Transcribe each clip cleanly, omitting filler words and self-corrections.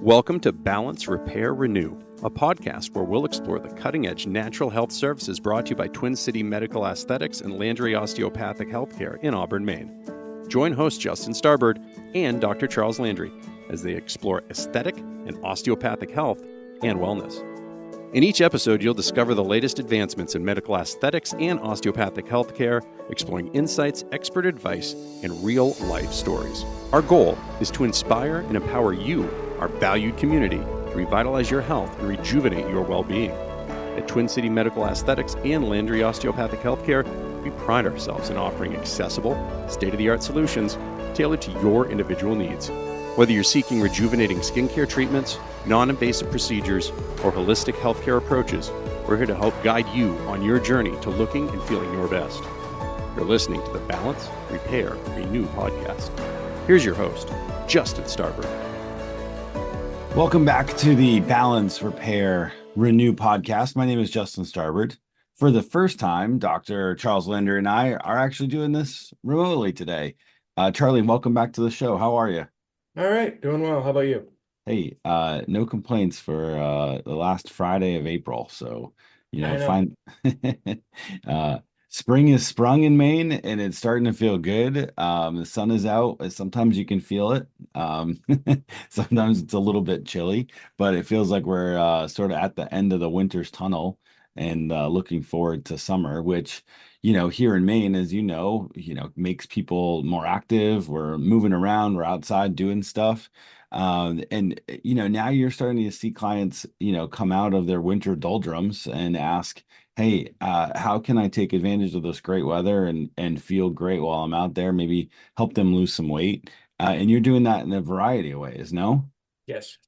Welcome to Balance, Repair, Renew, a podcast where we'll explore the cutting-edge natural health services brought to you by Twin City Medical Aesthetics and Landry Osteopathic Healthcare in Auburn, Maine. Join host Justin Starbird and Dr. Charles Landry as they explore aesthetic and osteopathic health and wellness. In each episode, you'll discover the latest advancements in medical aesthetics and osteopathic healthcare, exploring insights, expert advice, and real-life stories. Our goal is to inspire and empower you, our valued community, to revitalize your health and rejuvenate your well-being. At Twin City Medical Aesthetics and Landry Osteopathic Healthcare, we pride ourselves in offering accessible, state-of-the-art solutions tailored to your individual needs. Whether you're seeking rejuvenating skincare treatments, non-invasive procedures, or holistic healthcare approaches, we're here to help guide you on your journey to looking and feeling your best. You're listening to the Balance, Repair, Renew podcast. Here's your host, Justin Starbird. Welcome back to the Balance, Repair, Renew podcast. My name is Justin Starbird. For the first time, Dr. Charles Landry and I are actually doing this remotely today. Charlie, welcome back to the show. How are you? All right, doing well. How about you? Hey, no complaints for the last Friday of April. So, I know. fine. Spring is sprung in Maine and it's starting to feel good. The sun is out. Sometimes you can feel it. Sometimes it's a little bit chilly, but it feels like we're sort of at the end of the winter's tunnel and looking forward to summer, which, here in Maine, as makes people more active. We're moving around, we're outside doing stuff. Now you're starting to see clients, come out of their winter doldrums and ask, hey, how can I take advantage of this great weather and feel great while I'm out there? Maybe help them lose some weight. And you're doing that in a variety of ways, no? Yes.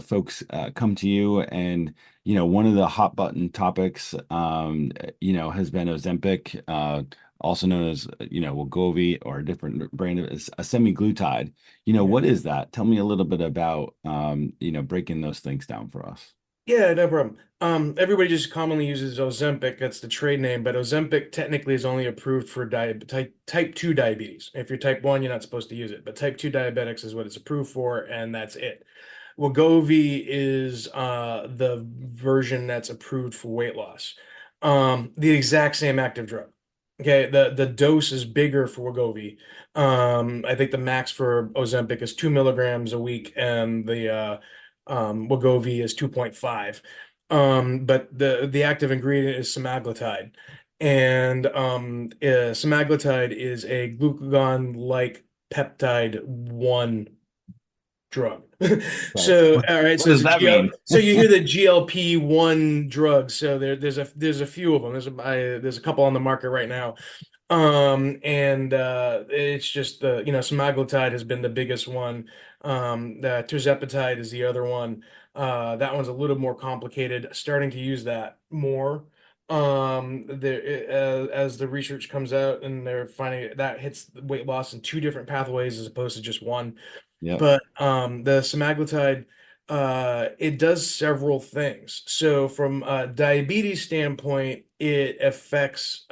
Folks come to you and, one of the hot button topics, has been Ozempic, also known as, Wegovy, or a different brand of a semaglutide. What is that? Tell me a little bit about, breaking those things down for us. Yeah, no problem. Everybody just commonly uses Ozempic. That's the trade name, but Ozempic technically is only approved for type 2 diabetes. If you're type 1, you're not supposed to use it, but type 2 diabetics is what it's approved for, and that's it. Wegovy is the version that's approved for weight loss. The exact same active drug. Okay, the dose is bigger for Wegovy. I think the max for Ozempic is 2 milligrams a week, and the Wegovy is 2.5. But the active ingredient is semaglutide, and semaglutide is a glucagon-like peptide 1 drug. So, all right, What does that mean? So you hear the GLP-1 drugs. So there's a few of them. There's a couple on the market right now. It's just semaglutide has been the biggest one. The tirzepatide is the other one. That one's a little more complicated. Starting to use that more. As the research comes out, and they're finding that hits weight loss in 2 different pathways as opposed to just one. Yeah. But the semaglutide, it does several things. So from a diabetes standpoint, it affects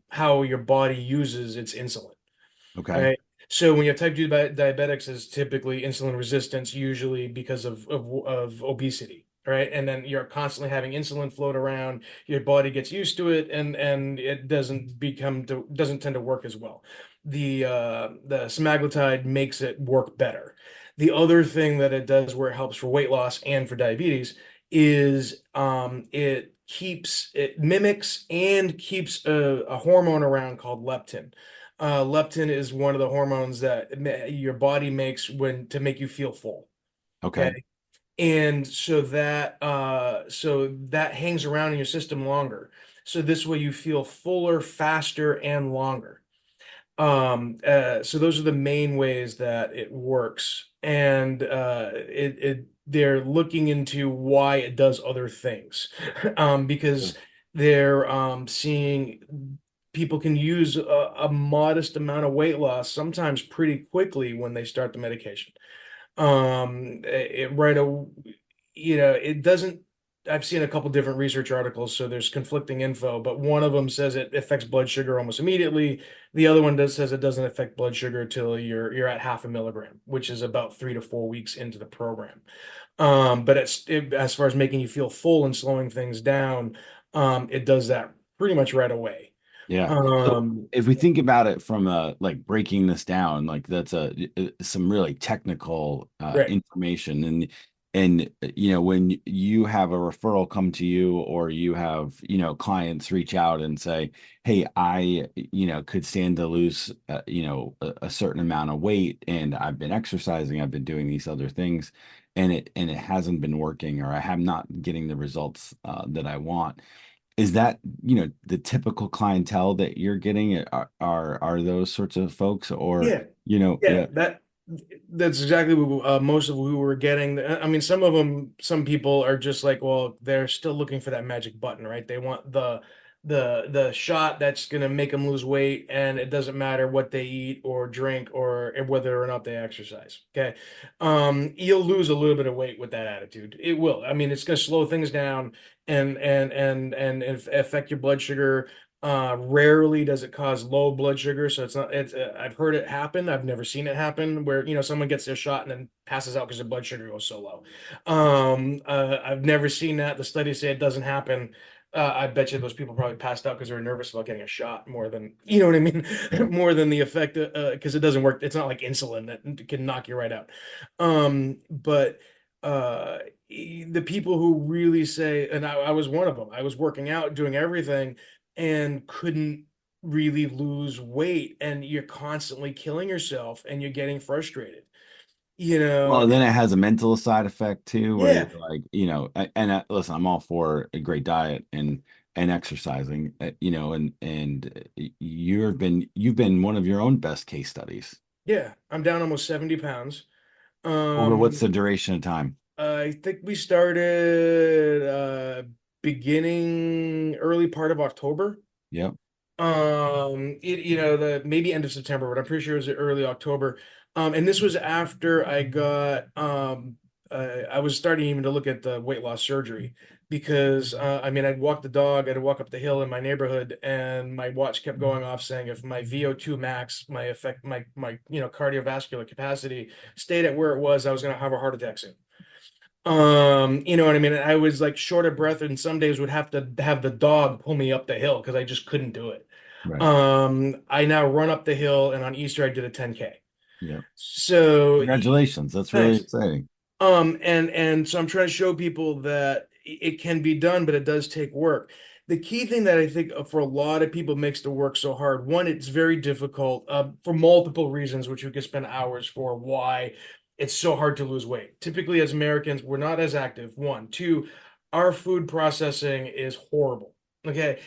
how your body uses its insulin. Okay. Right. So when you have type 2 diabetics, is typically insulin resistance, usually because of obesity. Right. And then you're constantly having insulin float around, your body gets used to it, and it doesn't tend to work as well. The semaglutide makes it work better. The other thing that it does, where it helps for weight loss and for diabetes, is it mimics and keeps a hormone around called leptin. Leptin is one of the hormones that your body makes to make you feel full. Okay. And so that hangs around in your system longer. So this way you feel fuller, faster, and longer. So those are the main ways that it works, and they're looking into why it does other things, because they're seeing people can use a modest amount of weight loss, sometimes pretty quickly when they start the medication. It doesn't I've seen a couple different research articles, so there's conflicting info, but one of them says it affects blood sugar almost immediately. The other one says it doesn't affect blood sugar until you're at 0.5 milligram, which is about 3 to 4 weeks into the program. But as far as making you feel full and slowing things down, it does that pretty much right away. Yeah. So Um, if we think about it from like breaking this down, like that's some really technical right. information. And when you have a referral come to you, or you have clients reach out and say, hey, I could stand to lose a certain amount of weight, and I've been exercising, I've been doing these other things, and it hasn't been working, or I have not getting the results that I want. Is that, the typical clientele that you're getting? Are those sorts of folks, or, Yeah. yeah, Yeah, that's exactly what most of who we're getting. I mean, some people are just like, well, they're still looking for that magic button, right? They want the shot that's gonna make them lose weight, and it doesn't matter what they eat or drink or whether or not they exercise. Okay, you'll lose a little bit of weight with that attitude. It will. I mean, it's gonna slow things down and affect your blood sugar. Rarely does it cause low blood sugar, so I've heard it happen. I've never seen it happen where someone gets their shot and then passes out because their blood sugar goes so low. I've never seen that. The studies say it doesn't happen. I bet you those people probably passed out because they were nervous about getting a shot more than, you know what I mean, yeah. more than the effect, because it doesn't work. It's not like insulin that can knock you right out. But uh, the people who really say, and I was one of them. I was working out, doing everything and couldn't really lose weight, and you're constantly killing yourself and you're getting frustrated, you know. Well, then it has a mental side effect too, where you're Yeah, like, listen, I'm all for a great diet and exercising, and you've been one of your own best case studies. yeah, I'm down almost 70 pounds. Over what's um the duration of time? I think we started beginning early part of October. Yep. The maybe end of September, but I'm pretty sure it was early October. And this was after I was starting even to look at the weight loss surgery because I mean, I'd walk the dog, I'd walk up the hill in my neighborhood, and my watch kept going off saying if my VO2 max, my cardiovascular capacity stayed at where it was, I was gonna have a heart attack soon. You know what I mean? I was like short of breath, and some days would have to have the dog pull me up the hill because I just couldn't do it. Right. I now run up the hill, and on Easter I did a 10K. Yep. So Congratulations. That's really thanks. exciting. And so I'm trying to show people that it can be done, but it does take work. The key thing that I think for a lot of people makes the work so hard, one, it's very difficult for multiple reasons, which we could spend hours for, why it's so hard to lose weight. Typically, as Americans, we're not as active. One, two, our food processing is horrible. Okay,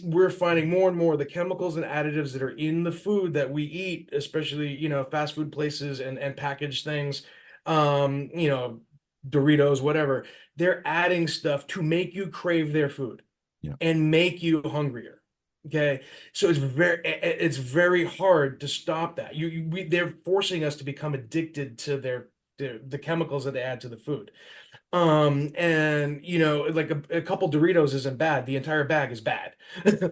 we're finding more and more the chemicals and additives that are in the food that we eat, especially fast food places and packaged things, um, you know, Doritos, whatever. They're adding stuff to make you crave their food Yeah. and make you hungrier. Okay, so it's very hard to stop that. They're forcing us to become addicted to the chemicals that they add to the food. And like a couple Doritos isn't bad. The entire bag is bad.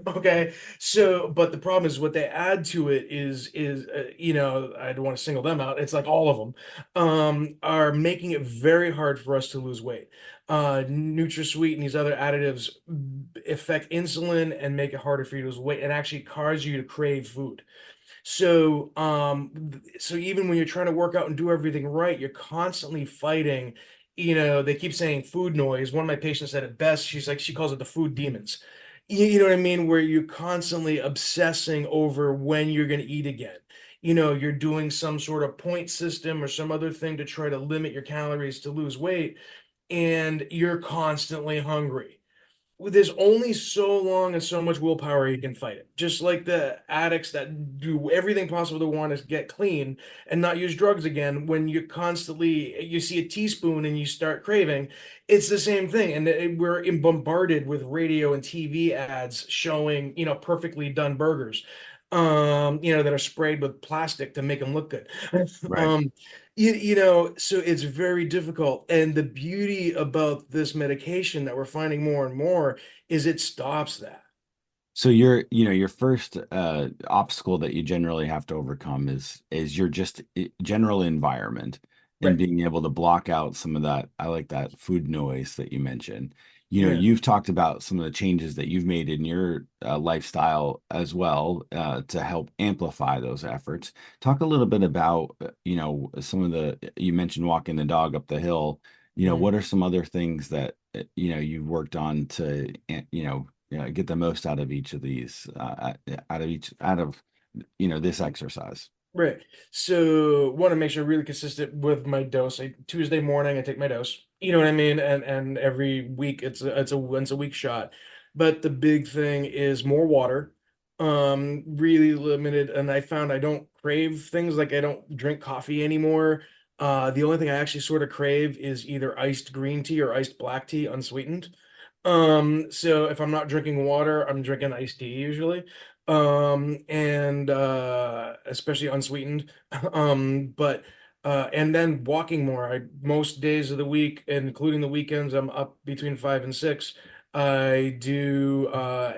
Okay. So, but the problem is what they add to it is I don't want to single them out. It's like all of them, are making it very hard for us to lose weight. NutraSweet and these other additives affect insulin and make it harder for you to lose weight and actually cause you to crave food. So even when you're trying to work out and do everything right, you're constantly fighting. They keep saying food noise. One of my patients said it best. She's like, she calls it the food demons. You know what I mean? Where you're constantly obsessing over when you're going to eat again. You're doing some sort of point system or some other thing to try to limit your calories to lose weight, and you're constantly hungry. There's only so long and so much willpower you can fight it. Just like the addicts that do everything possible to want to get clean and not use drugs again, when you see a teaspoon and you start craving, it's the same thing. And bombarded with radio and TV ads showing, perfectly done burgers. that are sprayed with plastic to make them look good. Right. Um, so it's very difficult. And the beauty about this medication that we're finding more and more is it stops that. So your first obstacle that you generally have to overcome is your just general environment and Right. being able to block out some of that. I like that food noise that you mentioned. Yeah. You've talked about some of the changes that you've made in your lifestyle as well to help amplify those efforts. Talk a little bit about some of you mentioned walking the dog up the hill. Mhm. What are some other things that you've worked on to get the most out of each of these out of this exercise. Right. So want to make sure I'm really consistent with my dose. Tuesday morning I take my dose. You know what I mean? And every week it's a once a week shot. But the big thing is more water. Really limited. And I found I don't crave things like I don't drink coffee anymore. The only thing I actually sort of crave is either iced green tea or iced black tea unsweetened. So if I'm not drinking water, I'm drinking iced tea usually. And especially unsweetened. But and then walking more. Most days of the week, including the weekends, I'm up between 5 and 6. I do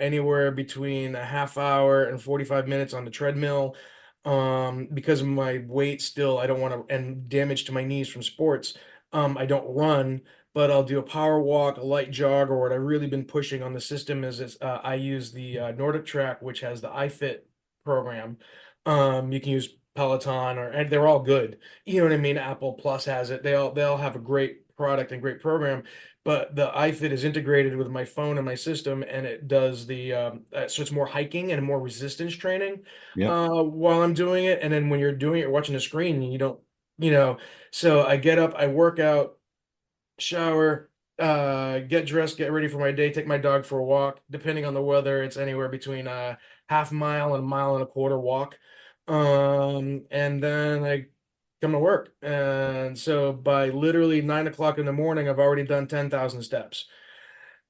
anywhere between a half hour and 45 minutes on the treadmill. Because of my weight still, I don't want to, and damage to my knees from sports. I don't run, but I'll do a power walk, a light jog, or what I've really been pushing on the system is I use the Nordic Track, which has the iFit program. You can use Peloton, and they're all good. You know what I mean? Apple Plus has it. They all have a great product and great program, but the iFit is integrated with my phone and my system, and it does so it's more hiking and more resistance training Yep. while I'm doing it. And then when you're doing it, you're watching the screen, and you don't, you know. So I get up, I work out, shower, get dressed, get ready for my day, take my dog for a walk. Depending on the weather, it's anywhere between a half mile and a mile and a quarter walk. And then I come to work. And so by literally 9 o'clock in the morning, I've already done 10,000 steps.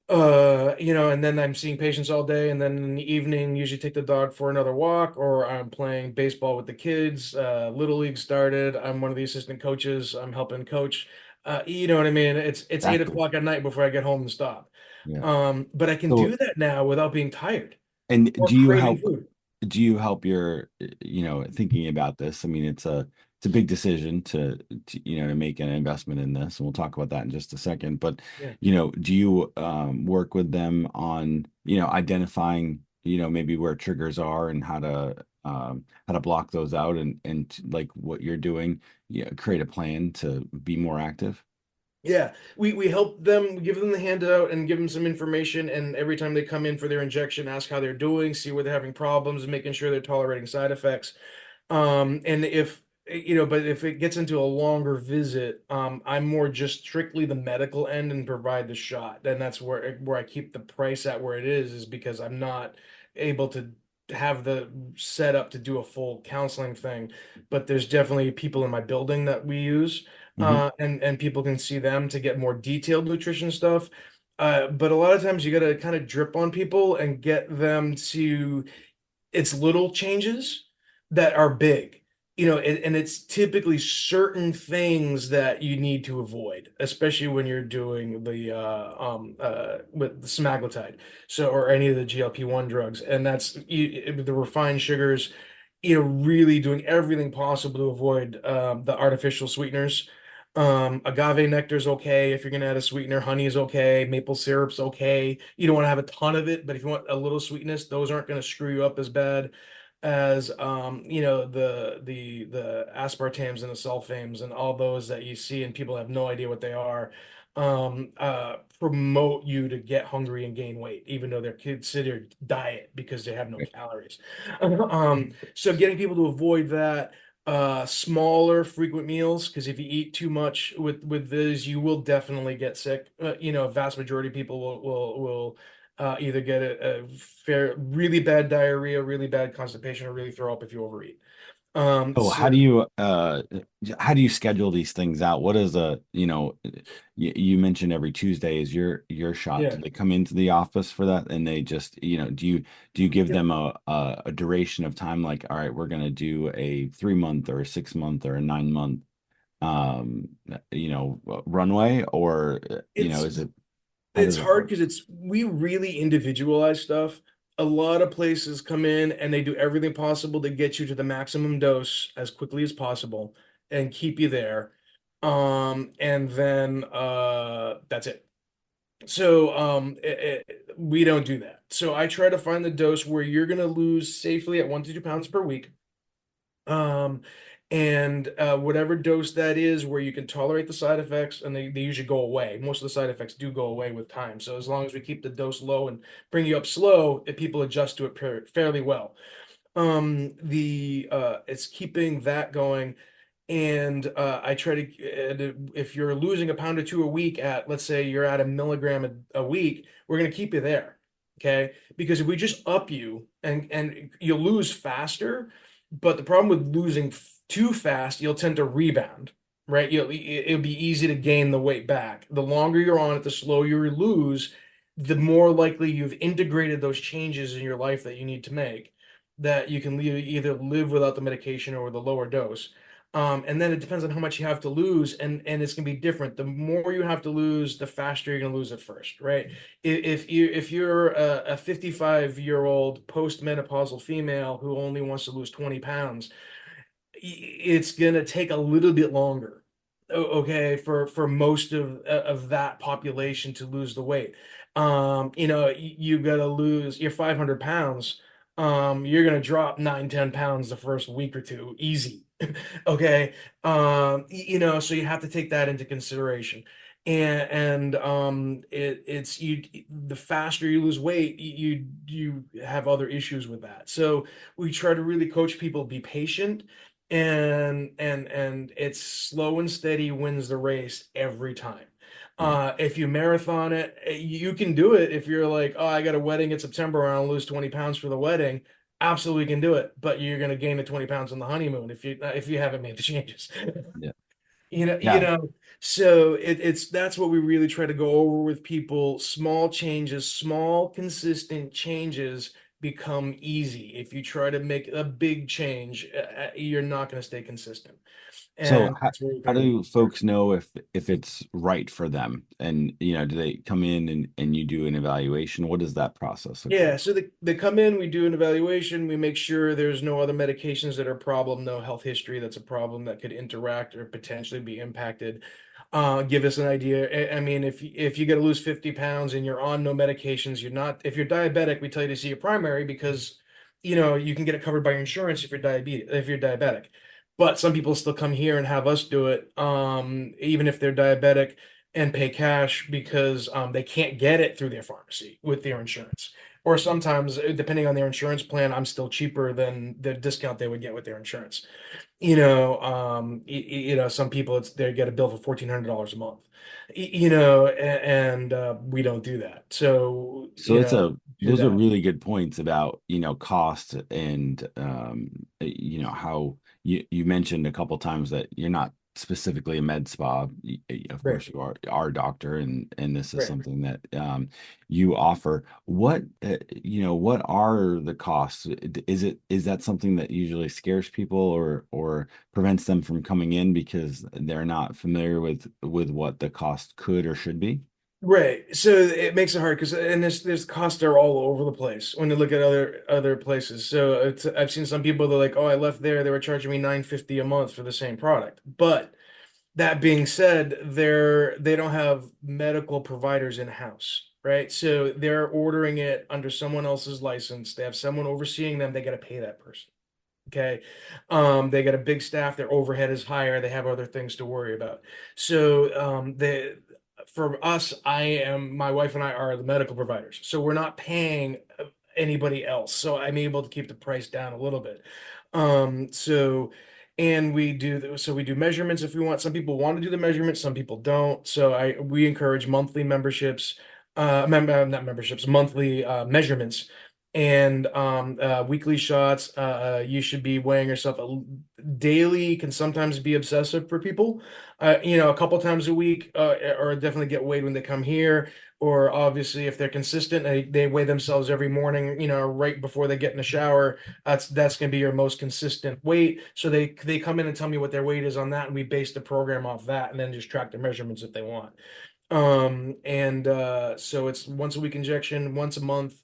And then I'm seeing patients all day, and then in the evening, usually take the dog for another walk, or I'm playing baseball with the kids. Little League started. I'm one of the assistant coaches. I'm helping coach. You know what I mean? It's eight Exactly. o'clock at night before I get home and stop. Yeah. But I can So, do that now without being tired and or craving food. do you help your, thinking about this? I mean, it's a big decision to make an investment in this, and we'll talk about that in just a second. But, Yeah. do you work with them on, identifying, maybe where triggers are and how to block those out and like what you're doing, create a plan to be more active? Yeah, we help them, we give them the handout and give them some information. And every time they come in for their injection, ask how they're doing, see where they're having problems, making sure they're tolerating side effects. And but if it gets into a longer visit, I'm more just strictly the medical end and provide the shot. And that's where I keep the price at where it is because I'm not able to have the setup to do a full counseling thing. But there's definitely people in my building that we use, Hmm. and people can see them to get more detailed nutrition stuff. But a lot of times you got to kind of drip on people and get them to it's little changes that are big, and it's typically certain things that you need to avoid, especially when you're doing the with the semaglutide, so or any of the GLP-1 drugs, and that's the refined sugars, really doing everything possible to avoid the artificial sweeteners. Agave nectar is okay if you're gonna add a sweetener. Honey is okay. Maple syrup's okay. You don't want to have a ton of it, but if you want a little sweetness, those aren't gonna screw you up as bad as the aspartams and the sulfames and all those that you see and people have no idea what they are. Promote you to get hungry and gain weight, even though they're considered diet because they have no calories. So getting people to avoid that, smaller frequent meals, because if you eat too much with this you will definitely get sick. Vast majority of people will either get a fair really bad diarrhea, really bad constipation, or really throw up if you overeat. So So how do you schedule these things out? What is you mentioned every Tuesday is your shot. yeah. Do they come into the office for that and they just, do you give Yep. them a duration of time like, all right, we're gonna do a 3 month or a 6 month or a 9 month runway or It's is it how it's does it hard work? because we really individualize stuff. A lot of places come in and they do everything possible to get you to the maximum dose as quickly as possible and keep you there. And then that's it. So we don't do that. So I try to find the dose where you're gonna lose safely at 1 to 2 pounds per week. Um, and whatever dose that is, where you can tolerate the side effects, and they usually go away. Most of the side effects do go away with time. So as long as we keep the dose low and bring you up slow, people adjust to it fairly well. The It's keeping that going, and I try to if you're losing a pound or two a week at, let's say you're at a milligram a week, we're going to keep you there. Okay, because if we just up you and you'll lose faster, but the problem with losing too fast, you'll tend to rebound, right? It'll be easy to gain the weight back. The longer you're on it, the slower you lose, the more likely you've integrated those changes in your life that you need to make, that you can either live without the medication or with a lower dose. And then it depends on how much you have to lose, and it's gonna be different. The more you have to lose, the faster you're gonna lose it first, right? If you're a 55-year-old postmenopausal female who only wants to lose 20 pounds, it's gonna take a little bit longer, okay, for most of that population to lose the weight. You gotta lose, you're 500 pounds. You're gonna drop 9, 10 pounds the first week or two, easy. Okay. So you have to take that into consideration. It's you, the faster you lose weight, you have other issues with that. So we try to really coach people, be patient, and it's slow and steady wins the race every time. Yeah. If you marathon it, you can do it. If you're like, oh, I got a wedding in September and I'll lose 20 pounds for the wedding, absolutely can do it. But you're going to gain the 20 pounds on the honeymoon if you haven't made the changes. Yeah. You know, you Yeah. know, so it's that's what we really try to go over with people. Small changes, small, consistent changes become easy. If you try to make a big change, you're not going to stay consistent. So And that's where we how kind of do folks know if it's right for them? And do they come in and you do an evaluation? What does that process look Yeah, like? so they come in, we do an evaluation, we make sure there's no other medications that are a problem, no health history that's a problem that could interact or potentially be impacted. Give us an idea. I mean, if you got to lose 50 pounds and you're on no medications, you're not, if you're diabetic, we tell you to see a primary because, you can get it covered by your insurance if you're diabetic. But some people still come here and have us do it, even if they're diabetic, and pay cash because they can't get it through their pharmacy with their insurance. Or sometimes, depending on their insurance plan, I'm still cheaper than the discount they would get with their insurance. Some people they get a bill for $1,400 a month. And we don't do that. So, So do those are that. really good points about, cost and how you mentioned a couple times that you're not specifically a med spa. Of Right, course you are a doctor and this is right. something that you offer. What are the costs? Is that something that usually scares people or prevents them from coming in because they're not familiar with what the cost could or should be? Right. So it makes it hard because and there's costs are all over the place when you look at other places. So I've seen some people that are like, oh, I left there, they were charging me 950 a month for the same product. But that being said, they don't have medical providers in house, right? So they're ordering it under someone else's license. They have someone overseeing them. They got to pay that person. Okay. They got a big staff, their overhead is higher, they have other things to worry about. So for us, my wife and I are the medical providers. So we're not paying anybody else. So I'm able to keep the price down a little bit. So and we do measurements if we want. Some people want to do the measurements, some people don't. So we encourage monthly memberships, not memberships, monthly measurements, and weekly shots. You should be weighing yourself daily. Can sometimes be obsessive for people. A couple times a week, or definitely get weighed when they come here. Or obviously, if they're consistent, they weigh themselves every morning. Right before they get in the shower. That's going to be your most consistent weight. So they come in and tell me what their weight is on that, and we base the program off that, and then just track the measurements if they want. And so it's once a week injection, once a month.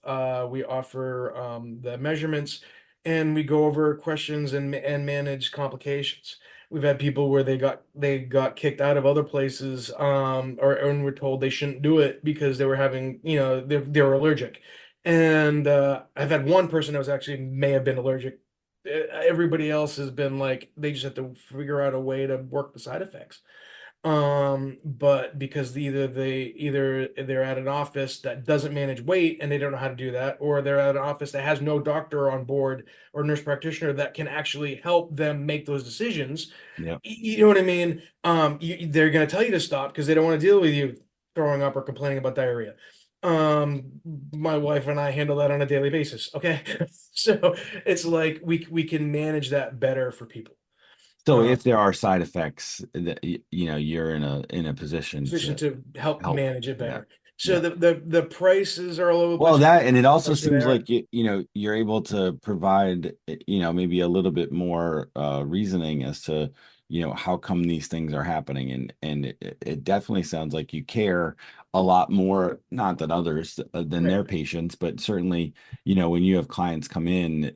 We offer the measurements, and we go over questions and manage complications. We've had people where they got kicked out of other places, or and were told they shouldn't do it because they were having, they were allergic. And I've had one person that was actually may have been allergic. Everybody else has been like they just have to figure out a way to work the side effects. But because either they're at an office that doesn't manage weight and they don't know how to do that, or they're at an office that has no doctor on board or nurse practitioner that can actually help them make those decisions. Yep. You know what I mean? They're going to tell you to stop because they don't want to deal with you throwing up or complaining about diarrhea. My wife and I handle that on a daily basis. Okay. So it's like we can manage that better for people. So Um, if there are side effects that you're in a position Position to to help help. manage it Yeah. better. So Yeah. the prices are a little bit Well, that, and it also like they seems are. like you're able to provide maybe a little bit more reasoning as to how come these things are happening, and it definitely sounds like you care a lot more, not than others than Right, their patients, but certainly when you have clients come in,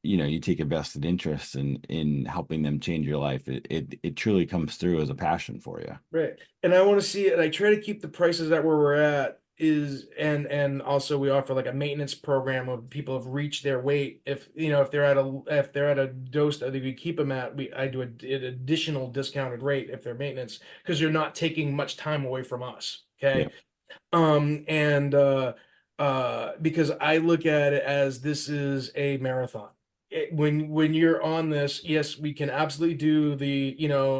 you take a vested interest in helping them change your life. It truly comes through as a passion for you. right. And I want to see it. I try to keep the prices at where we're at is and also we offer like a maintenance program of people have reached their weight. If they're at a dose that we keep them at, I do an additional discounted rate if they're maintenance because they're not taking much time away from us. Yeah. Okay. And because I look at it as this is a marathon. When you're on this, yes, we can absolutely do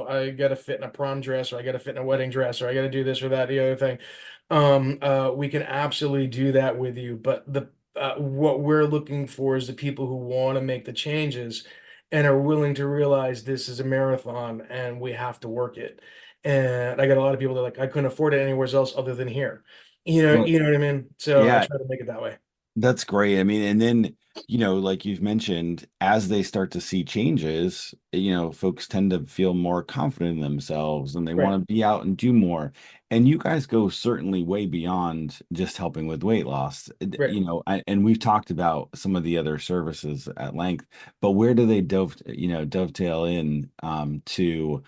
I gotta fit in a prom dress, or I gotta fit in a wedding dress, or I gotta do this or that, the other thing. We can absolutely do that with you, but the what we're looking for is the people who want to make the changes and are willing to realize this is a marathon and we have to work it. And I got a lot of people that are like, I couldn't afford it anywhere else other than here. Well, You know what I mean? So I yeah. try to make it that way. That's great. I mean, and then, like you've mentioned, as they start to see changes, folks tend to feel more confident in themselves and they Right, want to be out and do more. And you guys go certainly way beyond just helping with weight loss. right, And we've talked about some of the other services at length, but where do they dovetail in to,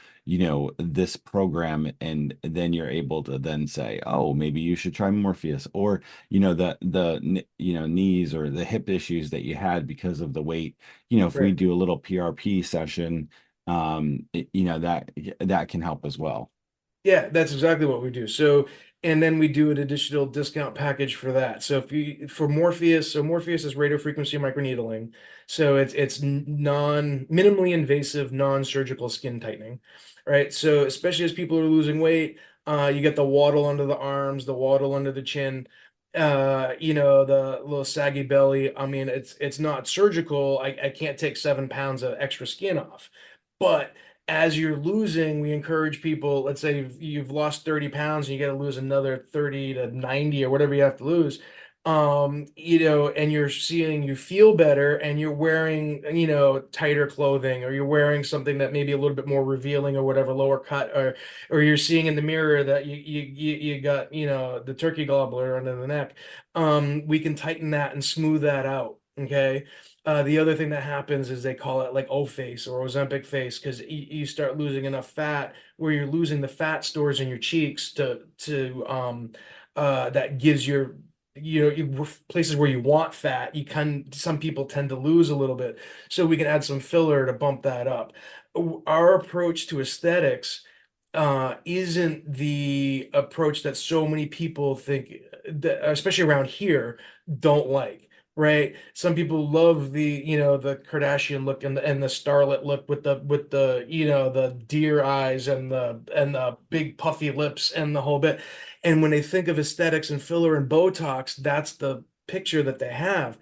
this program, and then you're able to then say, oh, maybe you should try Morpheus, or knees or the hip issues that you had because of the weight. If we right. do a little PRP session, that can help as well. Yeah, that's exactly what we do. So, and then we do an additional discount package for that. So if you for Morpheus, so Morpheus is radio frequency microneedling. So it's minimally invasive, non-surgical skin tightening, right? So especially as people are losing weight, you get the waddle under the arms, the waddle under the chin, the little saggy belly. I mean, it's not surgical. I can't take 7 pounds of extra skin off, but as you're losing, we encourage people, let's say you've lost 30 pounds and you got to lose another 30 to 90 or whatever you have to lose. And you're seeing you feel better and you're wearing, tighter clothing, or you're wearing something that may be a little bit more revealing or whatever, lower cut, or you're seeing in the mirror that you got, the turkey gobbler under the neck. We can tighten that and smooth that out. Okay. The other thing that happens is they call it like O face or Ozempic face because you start losing enough fat where you're losing the fat stores in your cheeks that gives places where you want fat. Some people tend to lose a little bit, so we can add some filler to bump that up. Our approach to aesthetics isn't the approach that so many people think that, especially around here, don't like. Right. Some people love the Kardashian look and the starlet look with the deer eyes and the big puffy lips and the whole bit. And when they think of aesthetics and filler and Botox, picture that they have.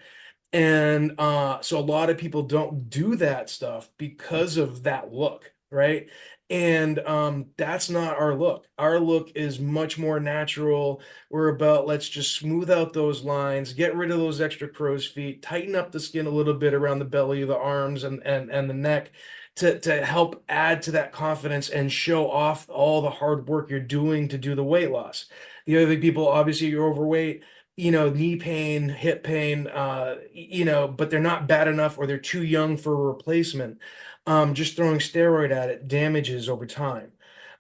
And so a lot of people don't do that stuff because of that look, right? And that's not our look. Our look is much more natural. We're about, let's just smooth out those lines, get rid of those extra crow's feet, tighten up the skin a little bit around the belly, the arms, and the neck to help add to that confidence and show off all the hard work you're doing to do the weight loss. The other thing, people, obviously you're overweight, knee pain, hip pain, but they're not bad enough or they're too young for a replacement. Just throwing steroid at it damages over time.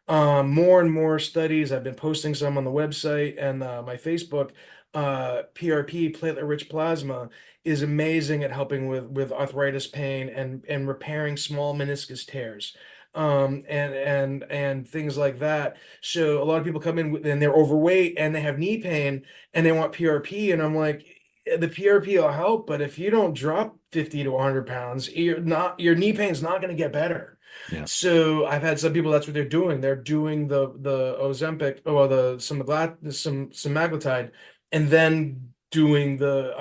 More and more studies, I've been posting some on the website and my Facebook. PRP, platelet-rich plasma, is amazing at helping with arthritis pain and repairing small meniscus tears. And things like that. So a lot of people come in and they're overweight and they have knee pain and they want PRP, and I'm like, the PRP will help, but if you don't drop 50 to 100 pounds, your knee pain's not going to get better. Yeah. So I've had some people, that's what they're doing. They're doing the Ozempic or the semaglutide, and then doing the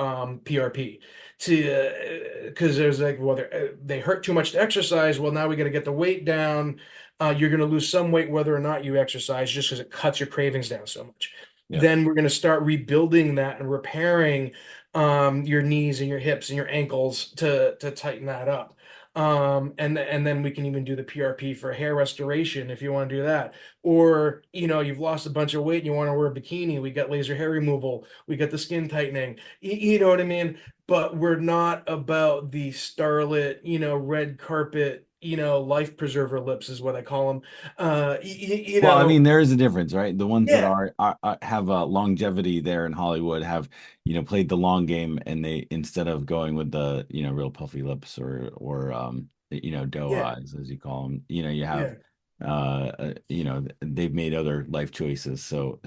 PRP to because there's like, well, they hurt too much to exercise. Well, now we got to get the weight down. You're going to lose some weight whether or not you exercise, just because it cuts your cravings down so much. Yeah. Then we're going to start rebuilding that and repairing your knees and your hips and your ankles to tighten that up. And then we can even do the PRP for hair restoration if you want to do that. Or, you've lost a bunch of weight and you want to wear a bikini. We got laser hair removal. We got the skin tightening. You know what I mean? But we're not about the starlit, red carpet, life preserver lips is what I call them. Well, I mean, there is a difference, right? The ones that Yeah, have longevity there in Hollywood have, played the long game, and they, instead of going with the, real puffy lips or doe yeah, eyes, as you call them, you have, yeah, they've made other life choices. So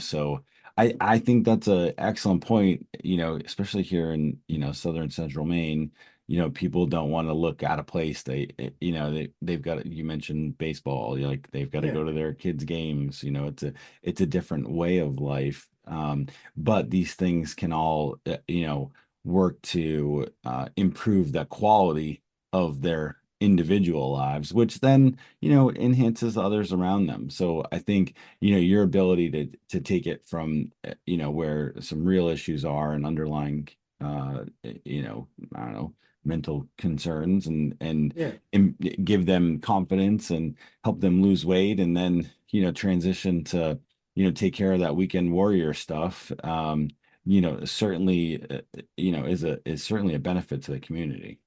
I think that's a excellent point, especially here in, southern central Maine. People don't want to look out of place. They've got, you mentioned baseball, like they've got to yeah, go to their kids' games. It's a different way of life. But these things can all, work to improve the quality of their individual lives, which then, enhances others around them. So I think, your ability to take it from, where some real issues are and underlying, I don't know, mental concerns, yeah. and give them confidence and help them lose weight, and then transition to take care of that weekend warrior stuff. Certainly, is certainly a benefit to the community.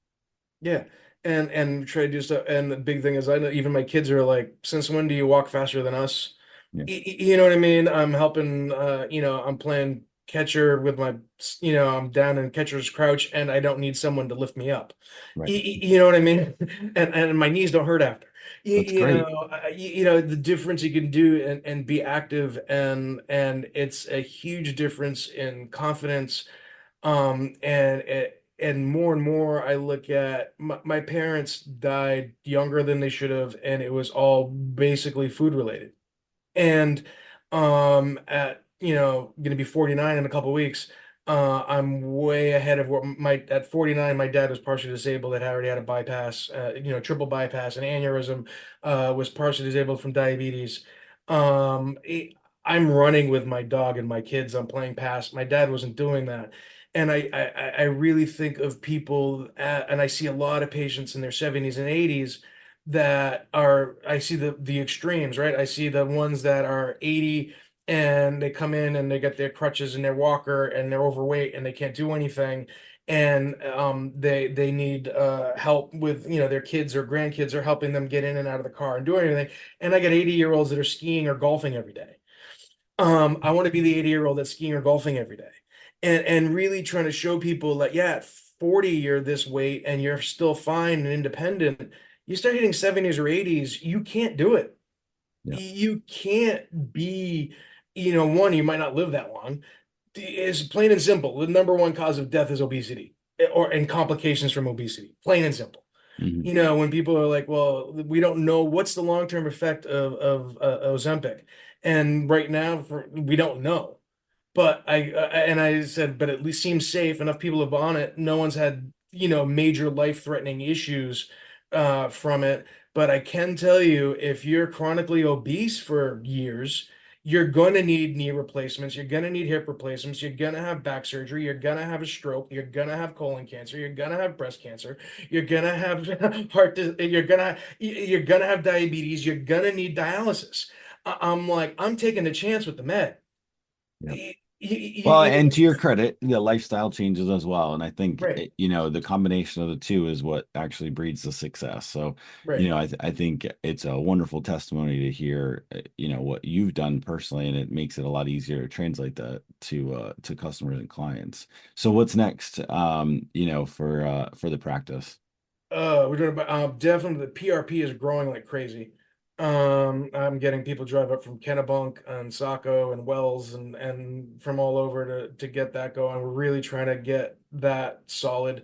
Yeah. And try to do stuff. And the big thing is, I know even my kids are like, since when do you walk faster than us? Yeah. You know what I mean? I'm helping, I'm playing catcher with I'm down in catcher's crouch and I don't need someone to lift me up. Right. You know what I mean? And my knees don't hurt after. That's great. The difference you can do and be active, and it's a huge difference in confidence. And more and more, I look at my parents died younger than they should have, and it was all basically food related. And at gonna be 49 in a couple weeks. I'm way ahead of what at 49, my dad was partially disabled, had already had a bypass, triple bypass, an aneurysm, was partially disabled from diabetes. I'm running with my dog and my kids. I'm playing past. My dad wasn't doing that. And I really think of people and I see a lot of patients in their 70s and 80s that are, I see the extremes, right? I see the ones that are 80 and they come in and they got their crutches and their walker and they're overweight and they can't do anything, and they need help with, their kids or grandkids are helping them get in and out of the car and doing anything. And I got 80-year-olds that are skiing or golfing every day. I want to be the 80-year-old that's skiing or golfing every day. And really trying to show people that, yeah, at 40 you're this weight and you're still fine and independent. You start hitting 70s or 80s, you can't do it. Yeah. You can't be, one, you might not live that long. It's plain and simple. The number one cause of death is obesity, and complications from obesity. Plain and simple. Mhm. When people are like, well, we don't know what's the long-term effect of Ozempic. And right now, we don't know. But I said, but at least seems safe. Enough people have on it. No one's had, major life-threatening issues from it. But I can tell you, if you're chronically obese for years, you're going to need knee replacements. You're going to need hip replacements. You're going to have back surgery. You're going to have a stroke. You're going to have colon cancer. You're going to have breast cancer. You're going to have you're going to have diabetes. You're going to need dialysis. I'm like, I'm taking a chance with the med. Yeah. Y- Well, You know, and to your credit, the lifestyle changes as well. And I think, right, the combination of the two is what actually breeds the success. So, right. I think it's a wonderful testimony to hear, what you've done personally, and it makes it a lot easier to translate that to customers and clients. So what's next, for the practice? We're doing about definitely the PRP is growing like crazy. I'm getting people drive up from Kennebunk and Saco and Wells and from all over to get that going. We're really trying to get that solid.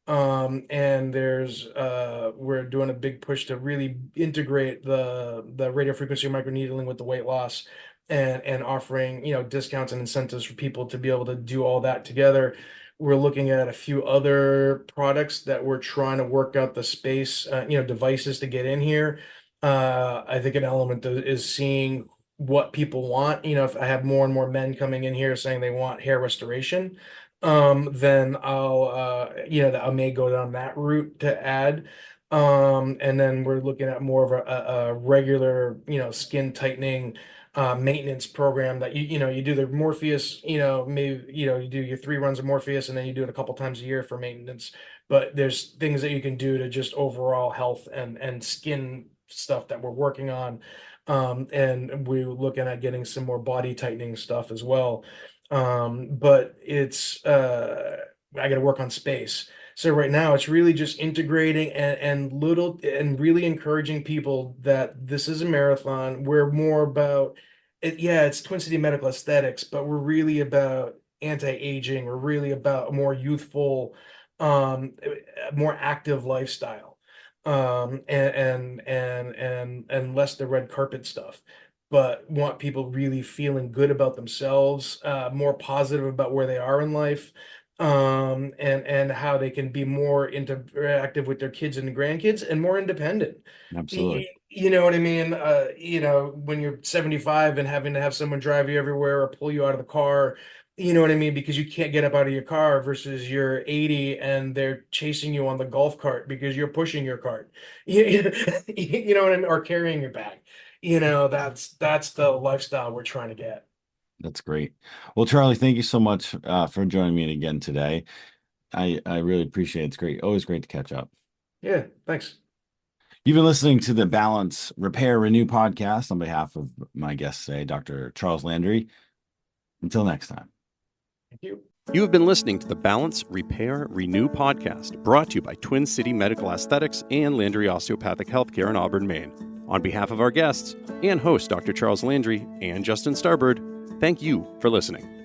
And we're doing a big push to really integrate the radio frequency microneedling with the weight loss and offering, discounts and incentives for people to be able to do all that together. We're looking at a few other products that we're trying to work out the space, devices to get in here. I think an element is seeing what people want. If I have more and more men coming in here saying they want hair restoration, then I may go down that route to add. And then we're looking at more of a regular, skin tightening maintenance program that you do the Morpheus, maybe you do your 3 runs of Morpheus and then you do it a couple times a year for maintenance. But there's things that you can do to just overall health and skin stuff that we're working on. And we're looking at getting some more body tightening stuff as well. But I got to work on space. So right now it's really just integrating and really encouraging people that this is a marathon. We're more about it. Yeah, it's Twin City Medical Aesthetics, but we're really about anti-aging. We're really about a more youthful, more active lifestyle. And less the red carpet stuff, but want people really feeling good about themselves, more positive about where they are in life, and how they can be more interactive with their kids and grandkids and more independent. Absolutely. You know what I mean? When you're 75 and having to have someone drive you everywhere or pull you out of the car, you know what I mean? Because you can't get up out of your car versus you're 80 and they're chasing you on the golf cart because you're pushing your cart. You know what I mean? Or carrying your bag. That's the lifestyle we're trying to get. That's great. Well, Charlie, thank you so much for joining me again today. I really appreciate it. It's great. Always great to catch up. Yeah, thanks. You've been listening to the Balance Repair Renew podcast on behalf of my guest today, Dr. Charles Landry. Until next time. Thank you. You have been listening to the Balance, Repair, Renew podcast, brought to you by Twin City Medical Aesthetics and Landry Osteopathic Healthcare in Auburn, Maine. On behalf of our guests and host, Dr. Charles Landry and Justin Starbird, thank you for listening.